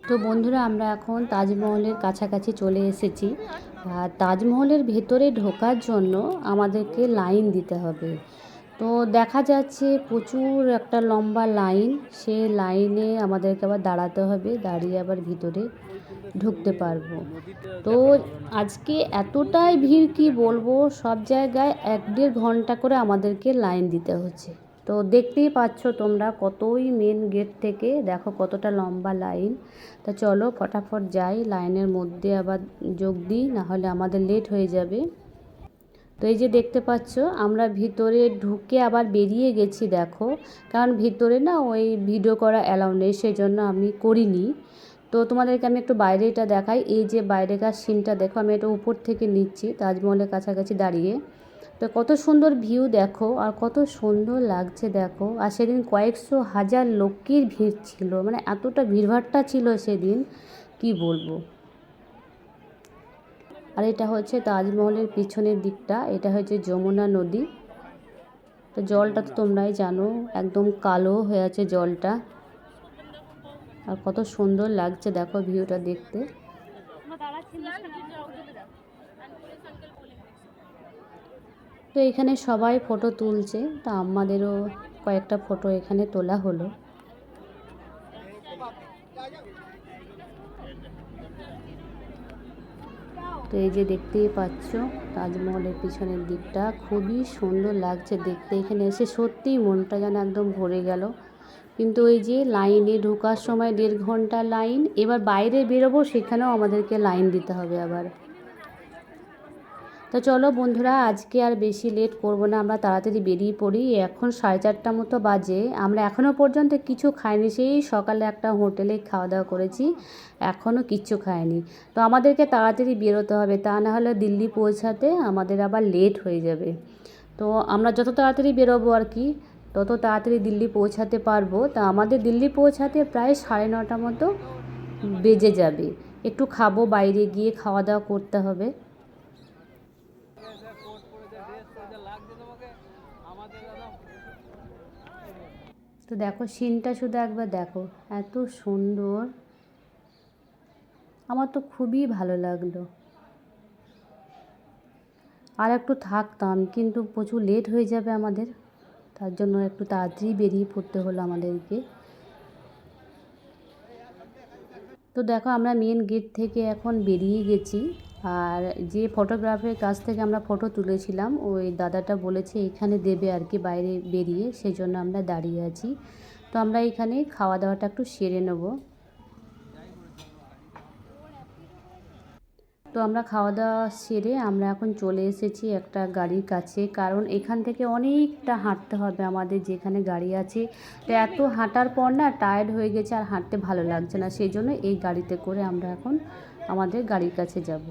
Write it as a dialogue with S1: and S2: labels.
S1: তো বন্ধুরা, আমরা এখন তাজমহলের কাছাকাছি চলে এসেছি। আর তাজমহলের ভেতরে ঢোকার জন্য আমাদেরকে লাইন দিতে হবে। তো দেখা যাচ্ছে প্রচুর একটা লম্বা লাইন। সে লাইনে আমাদেরকে আবার দাঁড়াতে হবে, দাঁড়িয়ে আবার ভিতরে ঢুকতে পারবো। তো আজকে এতটাই ভিড় কি বলবো, সব জায়গায় 1-1.5 ঘন্টা করে আমাদেরকে লাইন দিতে হচ্ছে। তো দেখতেই পাচ্ছ তোমরা, কতই মেন গেট থেকে দেখো কতটা লম্বা লাইন। তা চলো ফটাফট যাই, লাইনের মধ্যে আবার যোগ দিই, নাহলে আমাদের লেট হয়ে যাবে। তো এই যে দেখতে পাচ্ছ, আমরা ভিতরে ঢুকে আবার বেরিয়ে গেছি দেখো, কারণ ভিতরে না ওই ভিডিও করা অ্যালাউ নেই, সেজন্য আমি করিনি। তো তোমাদেরকে আমি একটু বাইরেটা দেখাই। এই যে বাইরেকার সিনটা দেখো, আমি এটা উপর থেকে নিচ্ছি তাজমহলের কাছাকাছি দাঁড়িয়ে। তো কত সুন্দর ভিউ দেখো, আর কত সুন্দর লাগছে দেখো। আর সেদিন কয়েকশো হাজার লোকের ভিড় ছিল, মানে এতটা ভিড়ভাট্টা ছিল সেদিন কি বলবো। আর এটা হচ্ছে তাজমহলের পিছনের দিকটা, এটা হচ্ছে যমুনা নদী। তো জলটা তো তোমরাই জানো, একদম কালো হয়ে আছে জলটা। আর কত সুন্দর লাগছে দেখো ভিউটা দেখতে। তো এখানে সবাই ফটো তুলছে, তা আমাদেরও কয়েকটা ফটো এখানে তোলা হলো। তো এই যে দেখতেই পাচ্ছ তাজমহলের পিছনের দিকটা, খুবই সুন্দর লাগছে দেখতে। এখানে এসে সত্যিই মনটা যেন একদম ভরে গেল। কিন্তু ওই যে লাইনে ঢোকার সময় 1.5 ঘন্টা লাইন, এবার বাইরে বেরোবো সেখানেও আমাদেরকে লাইন দিতে হবে আবার। তো চলো বন্ধুরা, আজকে আর বেশি লেট করব না, আমরা তাড়াতাড়ি বেরিয়ে পড়ি। এখন 4:30 মতো বাজে, আমরা এখনও পর্যন্ত কিছু খাইনি। সেই সকালে একটা হোটেলে খাওয়া দাওয়া করেছি, এখনও কিচ্ছু খাইনি। তো আমাদেরকে তাড়াতাড়ি বেরোতে হবে, তা না হলে দিল্লি পৌঁছাতে আমাদের আবার লেট হয়ে যাবে। তো আমরা যত তাড়াতাড়ি বেরোবো আর কি, তত তাড়াতাড়ি দিল্লি পৌঁছাতে পারবো। তা আমাদের দিল্লি পৌঁছাতে প্রায় 9:30 মতো বেজে যাবে। একটু খাবো, বাইরে গিয়ে খাওয়া দাওয়া করতে হবে। তো দেখো সিনটা শুধু একবার দেখো, এত সুন্দর, আমার তো খুবই ভালো লাগলো। আর একটু থাকতাম, কিন্তু প্রচুর লেট হয়ে যাবে আমাদের, তার জন্য একটু তাড়াতাড়ি বেরিয়ে পড়তে হলো আমাদেরকে। তো দেখো আমরা মেন গেট থেকে এখন বেরিয়ে গেছি। আর যে ফটোগ্রাফের কাছ থেকে আমরা ফটো তুলেছিলাম, ওই দাদাটা বলেছে এখানে দেবে আর কি বাইরে বেরিয়ে, সেই জন্য আমরা দাঁড়িয়ে আছি। তো আমরা এখানে খাওয়া দাওয়াটা একটু সেরে নেব। তো আমরা খাওয়া দাওয়া সেরে আমরা এখন চলে এসেছি একটা গাড়ির কাছে, কারণ এখান থেকে অনেকটা হাঁটতে হবে আমাদের যেখানে গাড়ি আছে। তো এত হাঁটার পর না টায়ার্ড হয়ে গেছে, আর হাঁটতে ভালো লাগছে না, সেই জন্য এই গাড়িতে করে আমরা এখন আমাদের গাড়ির কাছে যাব।